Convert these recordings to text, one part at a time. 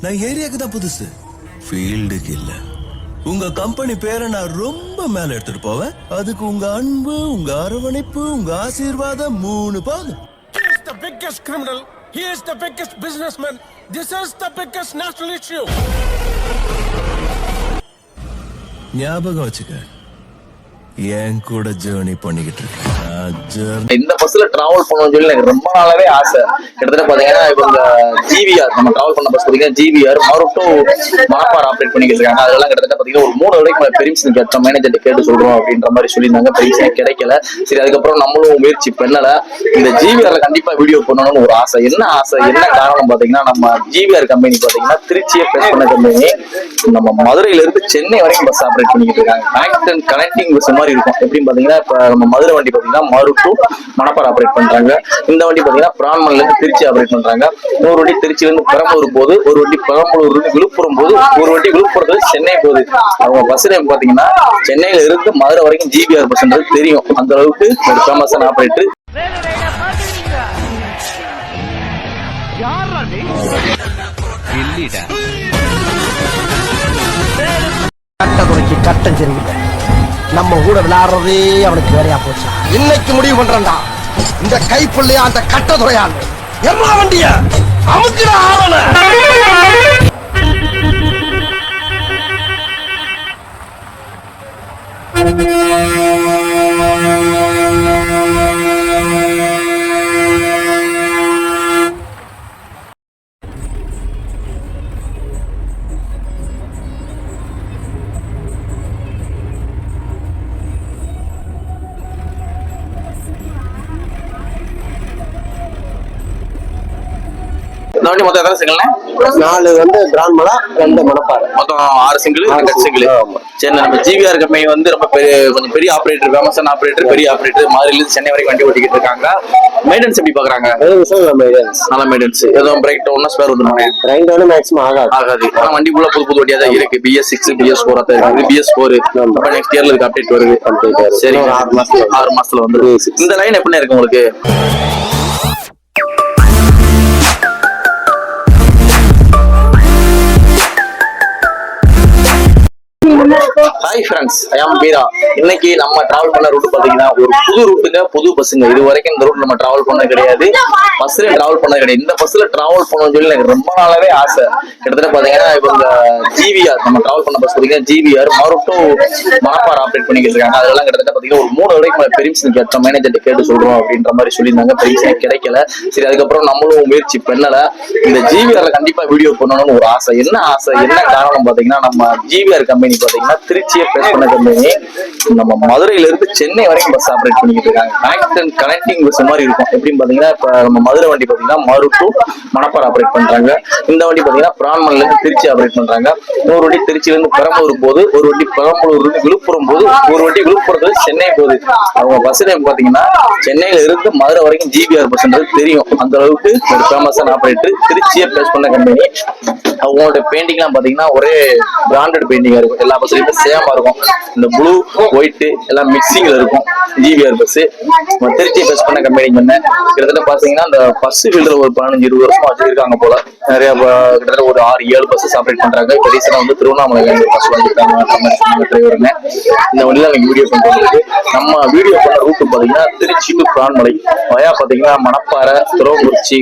நான் ஏரியாக்கு தான் புதுசு, ஃபீல்டுக்கு இல்ல. உங்க கம்பெனி பேரை நான் ரொம்ப மேல எடுத்துட்டு போவேன். அதுக்கு உங்க அன்பு, உங்க அரவணைப்பு, உங்க ஆசீர்வாதம் 3 போதும். He is the biggest criminal. He is the biggest businessman. This is the biggest national issue. ஞாபகம் வச்சுக்க, என் கூட ஜேர்னி பண்ணிக்கிட்டு இருக்கேன். இந்த பஸ்ல டிராவல் பண்ணணும்னு சொல்லி எனக்கு ரொம்ப நாளாவே ஆசை. கிட்டத்தட்ட பாத்தீங்கன்னா இப்போ இந்த ஜிவிஆர் நம்ம டிராவல் பண்ண பஸ் பாத்தீங்கன்னா ஜிவிஆர் மறுட்டு மணப்பாறை ஆப்ரேட் பண்ணிக்கிட்டு இருக்காங்க. அதெல்லாம் கிட்டத்தட்ட பாத்தீங்கன்னா ஒரு 3 வரைக்கும் பெர்மிஷன் கேட்டோம், மேனேஜர்ட்ட கேட்டு சொல்றோம் அப்படின்ற மாதிரி சொல்லியிருந்தாங்க. பெர்மிஷன் கிடைக்கல. சரி, அதுக்கப்புறம் நம்மளும் முயற்சி பண்ணல. இந்த ஜிவிஆர்ல கண்டிப்பா வீடியோ பண்ணணும்னு ஒரு ஆசை. என்ன காரணம் பாத்தீங்கன்னா, நம்ம ஜிவிஆர் கம்பெனி பாத்தீங்கன்னா திருச்சியை பேஸ் பண்ண கம்பெனி. நம்ம மதுரையில இருந்து சென்னை வரைக்கும் பஸ் ஆப்ரேட் பண்ணிக்கிட்டு இருக்காங்க. கனெக்டிங் பஸ் மாதிரி இருக்கும். எப்படின்னு பாத்தீங்கன்னா, இப்ப நம்ம மதுரை வண்டி பாத்தீங்கன்னா மறுட்டு மணப்பாறை ஆப்ரேட் பண்றாங்க. இந்த வண்டி பாத்தீங்கன்னா பிரான்மன்ல இருந்து திருச்சி ஆப்ரேட் பண்றாங்க. ஒரு வண்டி திருச்சியில இருந்து பெரம்பலூர் போகுது, ஒரு வண்டி பெரம்பலூர் இருந்து விழுப்புரம் போகுது, ஒரு வண்டி விழுப்புரத்துல சென்னை போகுது. அவங்க பஸ் டைம் பாத்தீங்கன்னா சென்னையில இருந்து மதுரை வரைக்கும் ஜிபிஆர் பஸ்ன்றது தெரியும். அந்த அளவுக்கு ஒரு ஃபேமஸான ஆப்ரேட்டர். கட்டம் சரியில்லை, நம்ம கூட விளையாடுறதே அவனுக்கு வேறையா போச்சு. இன்னைக்கு முடிவு பண்றா, இந்த கைப்புள்ளையா அந்த கட்டதுறையான் எல்லா வண்டிய அமுக்கிற ஆவண. இந்த வண்டி மொத்தம் எத்தனை சிங்கிள்னா? 4 வந்து பிரான்மலா, 2 மணப்பாறை, மொத்தம் 6 சிங்கிள், 2 சிங்கிள். சரி, நம்ம ஜிவிஆர் கம்பெனி வந்து ரொம்ப கொஞ்சம் பெரிய ஆப்ரேட்டர், ஃபேமஸான ஆப்ரேட்டர், பெரிய ஆப்ரேட்டர். மதுரையில இருந்து சென்னை வரைக்கும் வண்டி ஓட்டிக்கிட்டு இருக்காங்க. மெயின்டெனன்ஸ் எப்படி பாக்குறாங்க? நல்ல மெயின்டெனன்ஸ். எதுவும் பிரேக் டவுன் ஸ்பேர் வந்துருவாங்க? பிரேக் டவுன் மேக்ஸிமம் ஆகாது. ஆனா வண்டி ஃபுல்லா புது வண்டியா தான் இருக்கு. BS6 BS4 தான் இருக்கு. BS4 அப்ப நெக்ஸ்ட் இயர்ல இதுக்கு அப்டேட் வருது. சரி, 6 மாசத்துல வந்து இந்த லைன் எப்படி இருக்கு உங்களுக்கு? ஹாய் ஃப்ரெண்ட்ஸ், ஐ ஆம் பீரா. இன்னைக்கு நம்ம டிராவல் பண்ண ரூட் பாத்தீங்கன்னா ஒரு புது ரூட்டுங்க, புது பஸ்ஸுங்க. இது வரைக்கும் இந்த ரூட் நம்ம டிராவல் பண்ண கிடையாது, பஸ்ல டிராவல் பண்ண கிடையாது. இந்த பஸ்ல டிராவல் பண்ணணும்னு சொல்லி எனக்கு ரொம்ப நாளாவே ஆசை. கிட்டத்தட்ட பாத்தீங்கன்னா இப்போ இந்த ஜிவிஆர் நம்ம டிராவல் பண்ண பஸ் பாத்தீங்கன்னா ஜிவிஆர் மறுட்டு மணப்பாறை ஆப்ரேட் பண்ணிக்கிட்டு இருக்காங்க. அதெல்லாம் கிட்டத்தட்ட பாத்தீங்கன்னா ஒரு 3 வரைக்கும் பெர்மிஷன் கேட்டோம், மேனேஜர்ட்ட கேட்டு சொல்றோம் அப்படின்ற மாதிரி சொல்லியிருந்தாங்க. பெர்மிஷன் கிடைக்கல. சரி, அதுக்கப்புறம் நம்மளும் முயற்சி பண்ணல. இந்த ஜிவிஆர்ல கண்டிப்பா வீடியோ பண்ணணும்னு ஒரு ஆசை. என்ன காரணம் பாத்தீங்கன்னா, நம்ம ஜிவிஆர் கம்பெனி பாத்தீங்கன்னா திருச்சியை பேஸ் பண்ண கம்பெனி. நம்ம மதுரையில இருந்து சென்னை வரைக்கும் பஸ் ஆப்ரேட் பண்ணிக்கிட்டு இருக்காங்க. கனெக்டிங் பஸ் மாதிரி இருக்கும். எப்படின்னு பாத்தீங்கன்னா, இப்ப நம்ம மதுரை வண்டி பாத்தீங்கன்னா மறுட்டு மணப்பாறை ஆப்ரேட் பண்றாங்க. இந்த வண்டி பாத்தீங்கன்னா பிரான்மன்ல இருந்து திருச்சி ஆப்ரேட் பண்றாங்க. ஒரு வண்டி திருச்சியில இருந்து பெரம்பலூர் போகுது, ஒரு வண்டி பெரம்பலூர் இருந்து விழுப்புரம் போகுது, ஒரு வண்டி விழுப்புரத்துல சென்னை போகுது. அவங்க பஸ் டைம் பாத்தீங்கன்னா சென்னையில இருந்து மதுரை வரைக்கும் ஜிபிஆர் பஸ்ன்றது தெரியும். அந்த அளவுக்கு ஒரு ஃபேமஸான ஆப்ரேட்டர், திருச்சியை பேஸ் பண்ண கம்பெனி. அவங்களோட பெயிண்டிங் எல்லாம் பாத்தீங்கன்னா ஒரே பிராண்டட் பெயிண்டிங்கா இருக்கும். எல்லா பஸ்லயுமே சேமா இருக்கும். இந்த ப்ளூ ஒயிட் எல்லாம் மிக்சிங்ல இருக்கும். ஜிவிஆர் பஸ் திருச்சியை பேஸ் பண்ண கம்பெனி. கிட்டத்தட்ட பாத்தீங்கன்னா இந்த பஸ் ஃபீல்ட்ல ஒரு 15-20 வருஷமா வச்சிருக்காங்க போல. நிறைய கிட்டத்தட்ட ஒரு 6-7 பஸ் ஆப்ரேட் பண்றாங்க. இப்போ ரீசெண்டா வந்து திருவண்ணாமலை பஸ் வந்துருக்காங்க டிரைவருங்க. இந்த வண்டியில எனக்கு வீடியோ பண்றது. நம்ம வீடியோ பண்ண ரூட் பாத்தீங்கன்னா திருச்சி டு பிரான்மலை வயா பாத்தீங்கன்னா மணப்பாறை, துறவுக்குறிச்சி,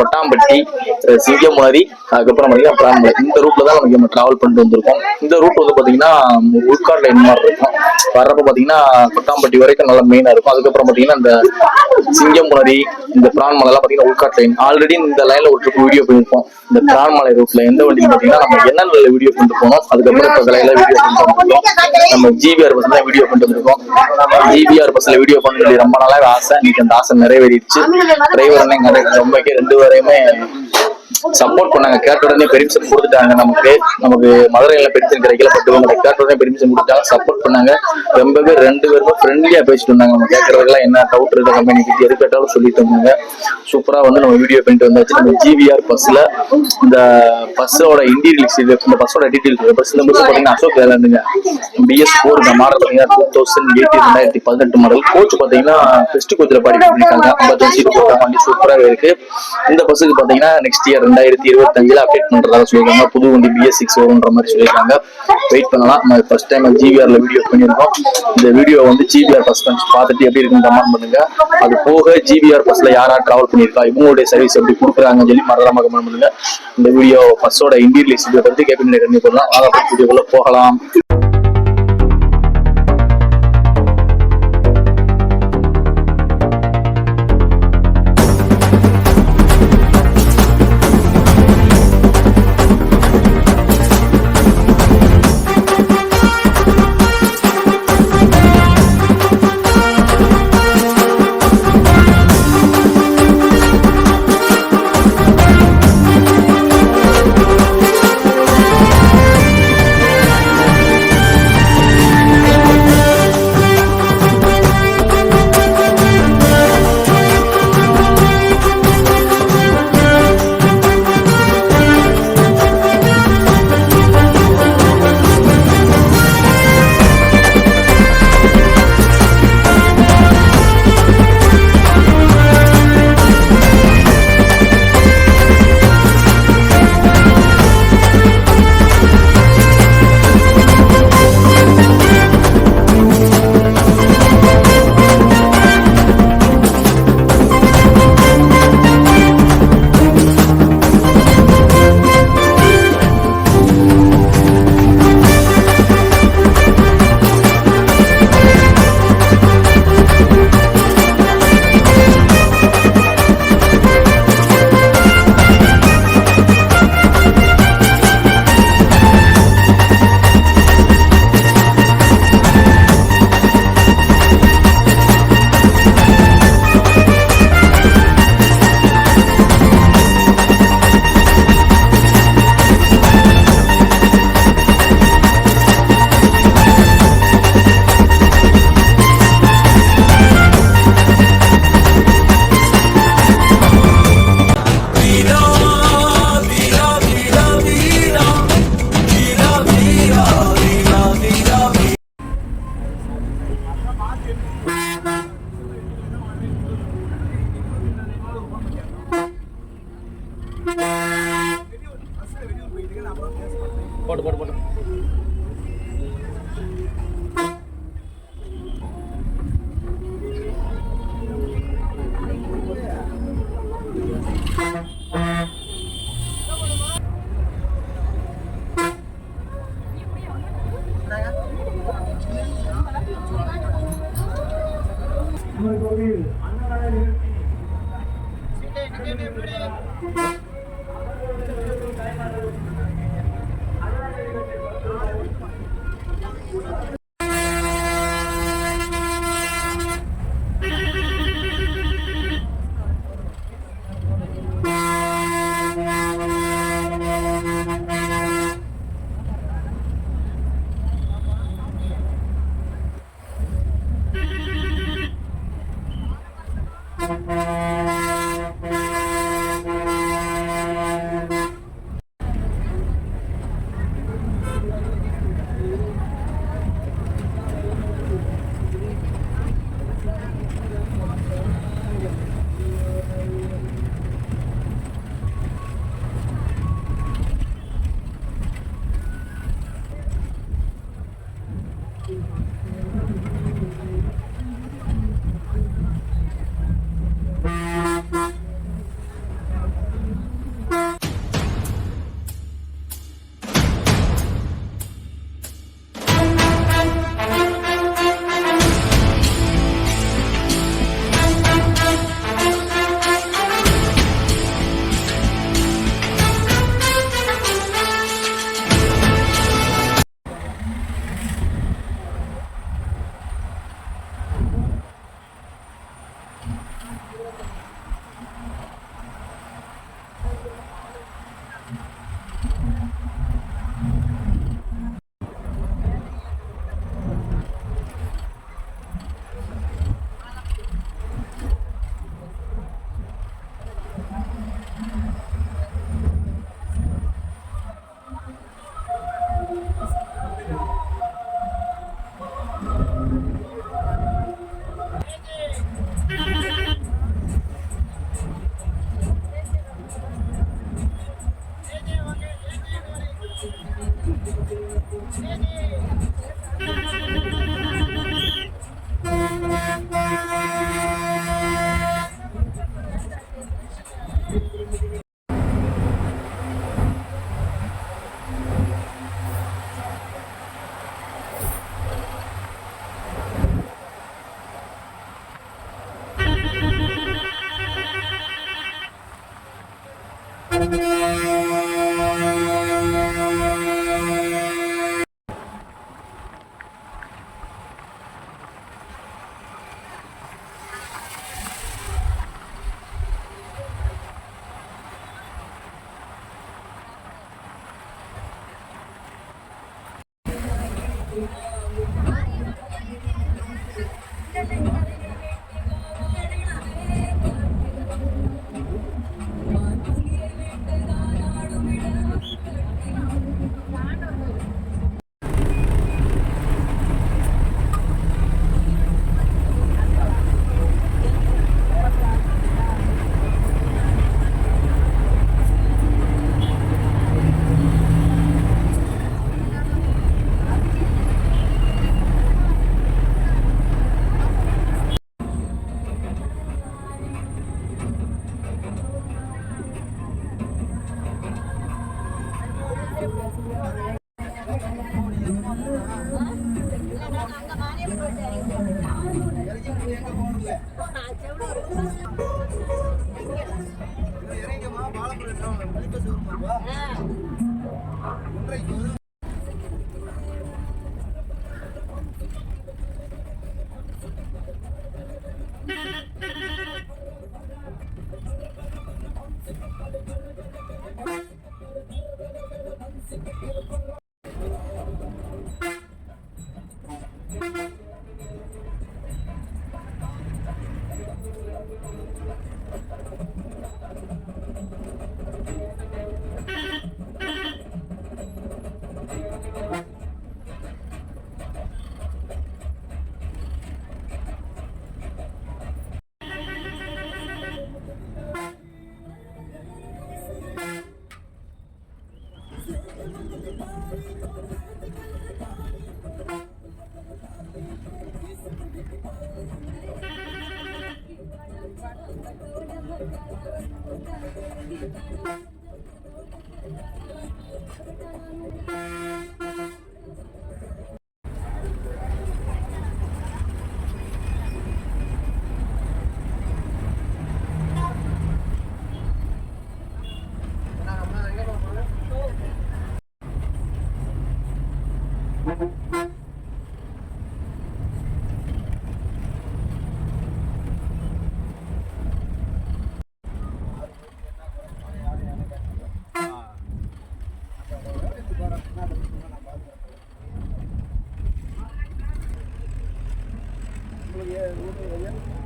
கொட்டாம்பட்டி, சிங்கமுனரி, அதுக்கப்புறம் பாத்தீங்கன்னா பிரான்மலை. இந்த ரூட்ல தான் நம்ம டிராவல் பண்ணிட்டு வந்திருக்கோம். இந்த ரூட் வந்து பாத்தீங்கன்னா உள்காட் லைன் மாதிரி இருக்கும். வர்றப்ப பாத்தீங்கன்னா கொட்டாம்பட்டி வரைக்கும் நல்லா மெயினா இருக்கும். அதுக்கப்புறம் பாத்தீங்கன்னா இந்த சிங்கமுனரி, இந்த பிரான்மலை எல்லாம் பாத்தீங்கன்னா உள்காட் லைன். ஆல்ரெடி இந்த லைன்ல ஒரு ட்ரிப் வீடியோ பண்ணிருப்போம். இந்த பிரான்மலை ரூட்ல எந்த வண்டி பாத்தீங்கன்னா நம்ம என்னென்ன வீடியோ பண்ணிட்டு போனோம். அதுக்கப்புறம் இப்ப லைன்ல வீடியோ பண்ணிட்டு நம்ம ஜிபிஆர் பஸ் தான் வீடியோ பண்ணிட்டு வந்திருக்கோம். ஜிபிஆர் பஸ்ல வீடியோ பண்ண சொல்லி ரொம்ப நாளாவே ஆசை. இன்னைக்கு அந்த ஆசை நிறைவேறிடுச்சு. டிரைவர் ரொம்ப 2 வரையுமே சப்போர்ட் பண்ணாங்க. கேட்ட உடனே பெர்மிஷன் கொடுத்துட்டாங்க. நமக்கு மதுரையில பெர்மிஷன் கிடைக்கல, பட் இவங்க கேட்ட உடனே பெர்மிஷன் கொடுத்தாங்க, சப்போர்ட் பண்ணாங்க. ரொம்பவே 2 பேருமே ஃப்ரெண்ட்லியா பேசிட்டு இருந்தாங்க. நம்ம கேட்கறதுக்கெல்லாம் என்ன டவுட் இருக்க கம்பெனி பத்தி எது கேட்டாலும் சொல்லிட்டு இருந்தாங்க. சூப்பரா வந்து நம்ம வீடியோ பண்ணிட்டு வந்தாச்சு. நம்ம ஜிவிஆர் பஸ்ல இந்த பஸ்ஸோட இன்டீரியல்ஸ், இந்த பஸ்ஸோட டீடைல் பஸ். இந்த பஸ் பாத்தீங்கன்னா அசோக் லேலண்டுங்க. BS4 இந்த மாடல் பாத்தீங்கன்னா 2018 மாடல். கோச் பாத்தீங்கன்னா பெஸ்ட் கோச்ல பாடி பண்ணிருக்காங்க. 50 சீட் போட்ட வண்டி சூப்பராகவே இருக்கு. இந்த பஸ்ஸுக்கு பாத்தீங்கன்னா நெக்ஸ்ட் இயர் இயர் 2025 அப்டேட் பண்றதா சொல்லியிருக்காங்க. புது வண்டி BS6 வரும்ன்ற மாதிரி சொல்லியிருக்காங்க. வெயிட் பண்ணலாம். நம்ம ஃபர்ஸ்ட் டைம் GVRல வீடியோ பண்ணியிருக்கோம். இந்த வீடியோ வந்து GVR பஸ் பார்த்துட்டு எப்படி இருக்குன்னு கமெண்ட் பண்ணுங்க. அது போக GVR பஸ்ல யாரா டிராவல் பண்ணியிருக்கா, இவங்களுடைய சர்வீஸ் எப்படி கொடுக்குறாங்கன்னு சொல்லி மறக்காம கமெண்ட் பண்ணுங்க. இந்த வீடியோ பஸ்ஸோட இன்டீரியர் வீடியோ பத்தி கேபின் கண்டிப்பா பண்ணலாம். அதை வீடியோக்குள்ள போகலாம்.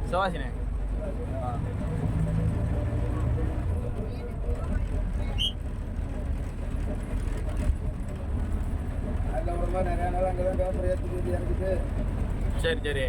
சுவாசினே சரி சரி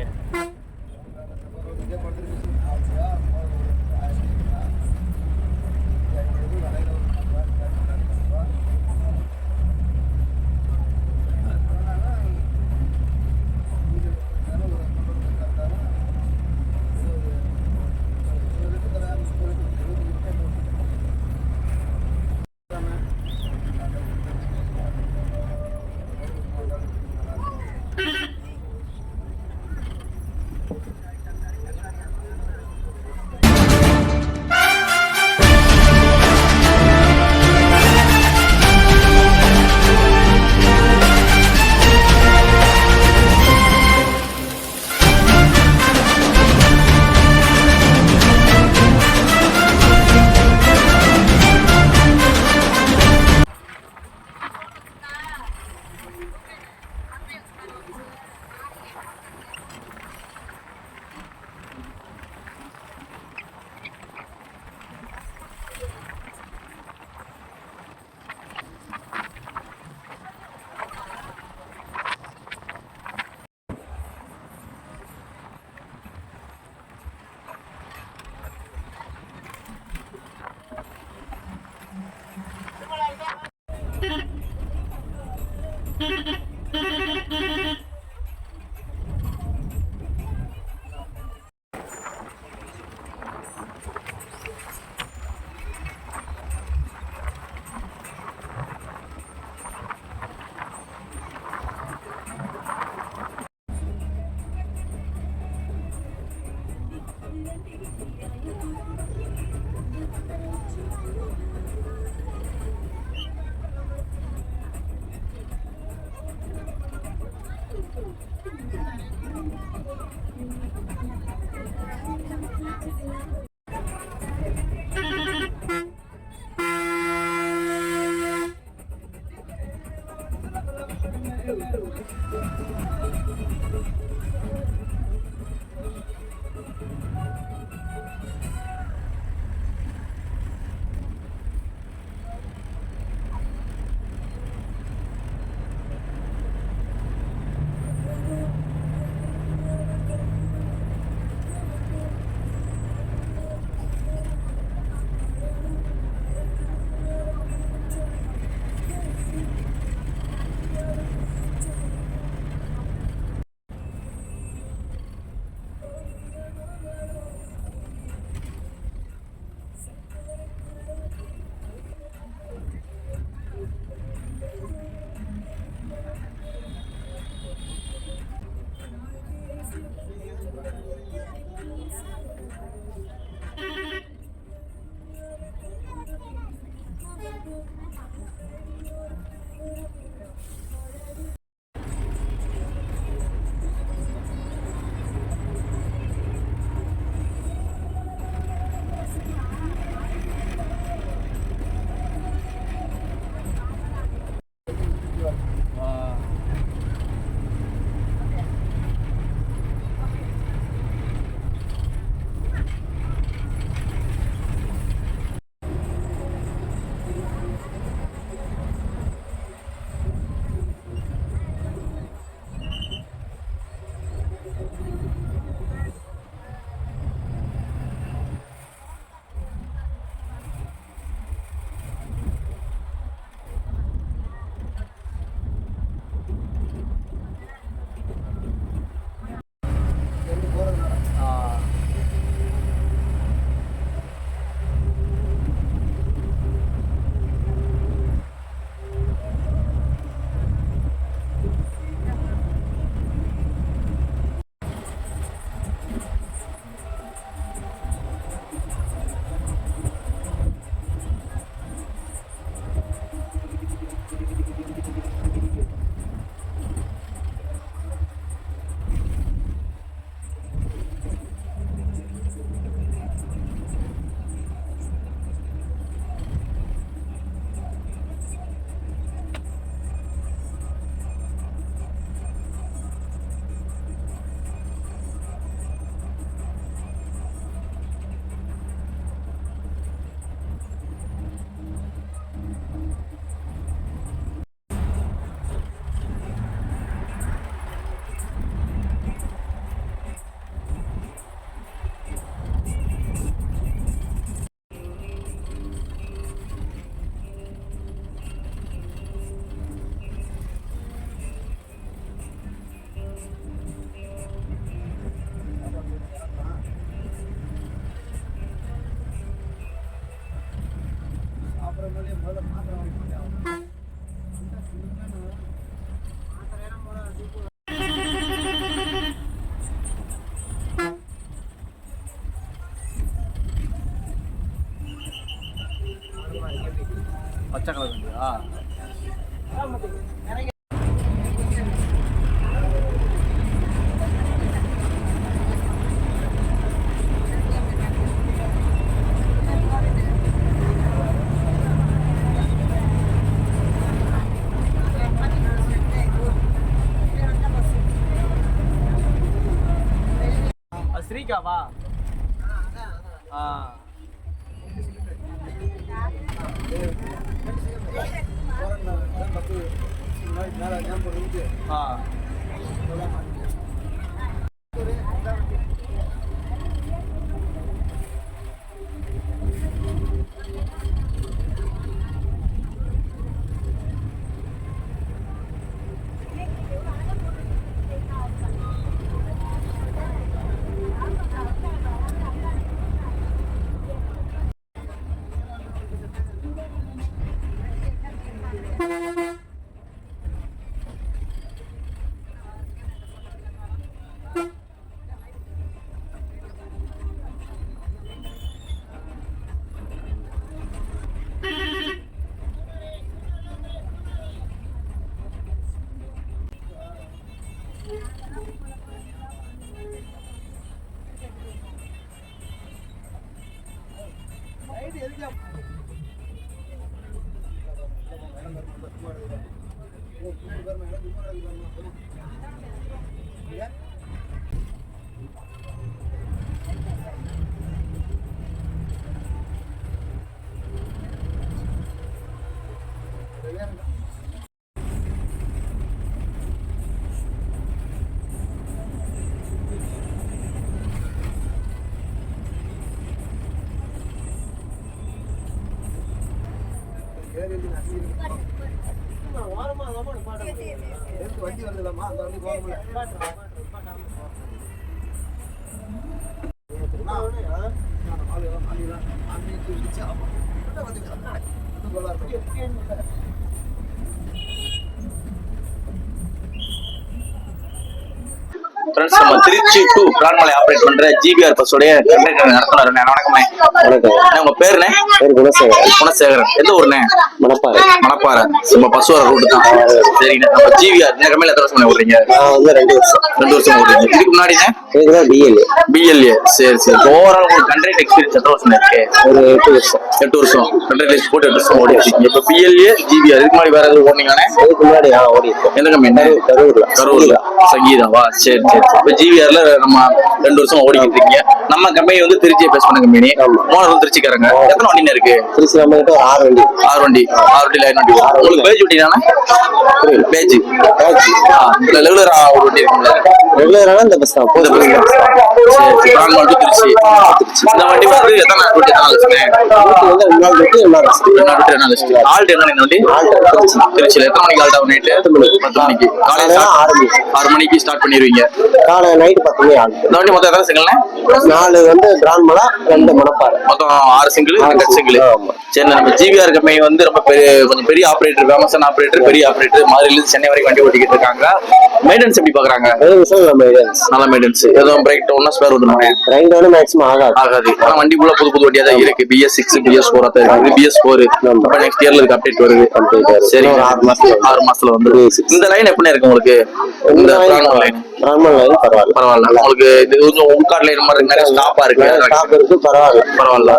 பச்சை கலர் இல்லையா? ஸ்ரீகாவா? ஆ ஆ ஃப்ரெண்ட்ஸ் நம்ம திருச்சி டு பிரான்மலை ஆப்ரேட் பண்ற ஜிபிஆர் பஸ்ஸோடைய நடத்துனாரு. வணக்கம்ண்ணே. வணக்கம். உங்க பேருண்ணே? குணசேகரன். எந்த ஊருண்ணே? மணப்பாறை. மணப்பாறை. நம்ம பஸ் வர ரூட் தான். சரிண்ணே. நம்ம ஜிபிஆர் இந்த கம்பெனில எத்தனை வருஷம் ஓடுறீங்க? 2 வருஷம். 2 வருஷம் ஓடுறீங்க. இதுக்கு முன்னாடிண்ணே? பிஎல்ஏ. சரி சரி. ஓவரால் உங்களுக்கு கண்ட்ராக்ட் எக்ஸ்பீரியன்ஸ் எத்தனை வருஷம் இருக்கு? ஒரு 8 வருஷம். 8 வருஷம். கண்ட்ராக்ட் போட்டு 8 வருஷம் ஓடி இருக்கீங்க. இப்போ பிஎல்ஏ ஜிபிஆர் இதுக்கு முன்னாடி வேற எதுவும் ஓடுனீங்கண்ணே? இதுக்கு முன்னாடி ஓடி இருக்கேன். எந்த கம்பெனி? கரூர்ல. சங்கீதாவா? சரி சரி. இப்ப ஜிவிஆர்ல நம்ம 2 வருஷம் ஓடிக்கிட்டு இருக்கீங்க. நம்ம கம்பெனி வந்து திருச்சியை பேஸ் பண்ண கம்பெனி. ஓனர் திருச்சிக்காரங்க. எத்தனை வண்டிங்க இருக்கு? திருச்சி நம்ம கிட்ட 6 வண்டி. 6 வண்டி லைன் வண்டி. உங்களுக்கு பேஜ் வண்டிதானே? பேஜ் ரெகுலரா ஒரு வண்டி இருக்குல்ல? ரெகுலரான இந்த பஸ் தான். போகுது பஸ். சரி பிரான்மலை டு திருச்சி. இந்த வண்டி வந்து எத்தனை ரூட் எத்தனை வருஷம்? வந்து 2 நாள் ரூட் 2 நாள் ரூட். ஆல்ட் என்ன வண்டி? திருச்சியில எத்தனை மணிக்கு ஆல்ட் ஆகும்? நைட் 10 மணிக்கு. காலையில 6 மணிக்கு ஸ்டார்ட் பண்ணிடுவீங்க. காலை நைட் 10 மணி ஆகும். இந்த வண்டி மொத்தம் எத்தனை சிங்கிள்ண்ணே? 4 வந்து பிரான்மலை, 2 மணப்பாறை. மொத்தம் 6 சிங்கிள், 2 சிங்கிள். சரி. நம்ம ஜிவிஆர் கம்பெனி வந்து ரொம்ப கொஞ்சம் பெரிய ஆபரேட்டர், ஃபேமஸான ஆபரேட்டர், பெரிய ஆபரேட்டர். மதுரையிலிருந்து சென்னை வரைக்கும் வண்டி ஓட்டிக்கிட்டு இருக்காங்க. மெயின்டெனன்ஸ் எப்படி பாக்குறாங்க? நல்ல மெயின்டெனன்ஸ். எதுவும் பிரேக் டவுன் ஸ்பேர் வந்துருவாங்க? பிரேக் டவுன் மேக்ஸிமம் ஆகாது. ஆனா வண்டி ஃபுல்லா புது வண்டியா தான் இருக்கு. BS6, BS4 இருக்கு. BS4 இப்ப நெக்ஸ்ட் இயர்ல இருக்கு அப்டேட் வருது. சரி. 6 மாசத்துல வந்து இந்த லைன் எப்படி இருக்கு உங்களுக்கு? இந்த பிரான்மலை லைன் பரவாயில்ல. உங்களுக்கு இது கொஞ்சம் உட்கார்ட் லைன் மாதிரி நிறைய ஸ்டாப்பா இருக்கு. ஸ்டாப் இருக்கு. பரவாயில்ல.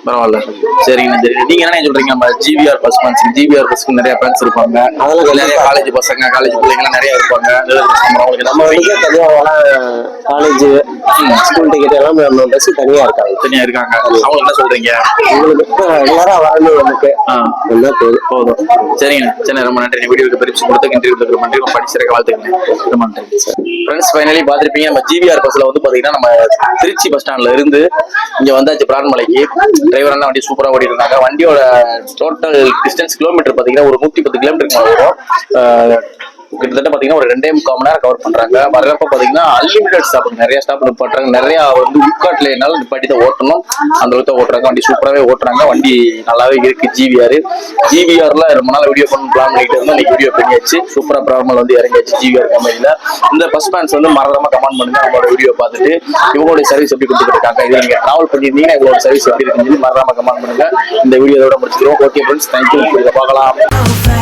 பரவாயில்ல. சரிங்க. சரி. நீங்க என்ன சொல்றீங்க? நம்ம ஜிவிஆர் பஸ் ஃபேன்ஸ், ஜிவிஆர் பஸ்க்கு நிறைய ஃபேன்ஸ் இருப்பாங்க. அதனால நிறைய காலேஜ் பசங்க, காலேஜ் பிள்ளைங்க நிறைய இருப்பாங்க. நம்ம வண்டிக்கு தனியா காலேஜ் ஸ்கூல் டிக்கெட் எல்லாம் நம்ம பஸ் தனியா இருக்காங்க. அவங்க என்ன சொல்றீங்க? உங்களுக்கு எல்லாரும் வரணும். நமக்கு என்ன போதும். சரிங்க. சரி. ரொம்ப நன்றி. வீடியோக்கு பெருசு கொடுத்து இன்டர்வியூ நன்றி. படிச்சிருக்க வாழ்த்துக்கள். ஃப்ரெண்ட்ஸ் ஃபைனலி பாத்திருப்பீங்க. நம்ம ஜிவிஆர் பஸ்ல வந்து பாத்தீங்கன்னா நம்ம திருச்சி பஸ் ஸ்டாண்ட்ல இருந்து இங்க வந்தாச்சு பிரான்மலைக்கு. டிரைவர் எல்லாம் வண்டி சூப்பரா ஓடி இருந்தாங்க. வண்டியோட டோட்டல் டிஸ்டன்ஸ் கிலோமீட்டர் பாத்தீங்கன்னா ஒரு 110 கிலோமீட்டருக்கு வரும். கிட்டத்தட்ட பாத்தீங்கன்னா ஒரு 2.25 மணி நேரம் கவர் பண்றாங்க. வரப்ப பாத்தீங்கன்னா அன்லிமிடெட் ஸ்டாப், நிறைய ஸ்டாப் நிப்பாட்டுறாங்க. நிறைய வந்து உட்காட்ல என்னால நிப்பாட்டி தான் ஓட்டணும் அந்த அளவுக்கு ஓட்டுறாங்க. வண்டி சூப்பராகவே ஓட்டுறாங்க. வண்டி நல்லாவே இருக்கு. ஜிவிஆர்ல ரொம்ப நாள் வீடியோ பண்ண பிளான் பண்ணிட்டு இருந்தோம். இன்னைக்கு வீடியோ பண்ணியாச்சு. சூப்பரா பிரான்மல் வந்து இறங்கியாச்சு ஜிவிஆர் கம்பெனில. இந்த பஸ் ஃபேன்ஸ் வந்து மறக்காம கமெண்ட் பண்ணுங்க. அவங்களோட வீடியோ பார்த்துட்டு இவங்களோட சர்வீஸ் எப்படி கொடுத்துட்டு இருக்காங்க, இது நீங்க டிராவல் பண்ணிருந்தீங்கன்னா இவங்களோட சர்வீஸ் எப்படி இருக்குன்னு மறக்காம கமெண்ட் பண்ணுங்க. இந்த வீடியோட முடிச்சிருக்கோம். Okay friends, thank you. பார்க்கலாம்.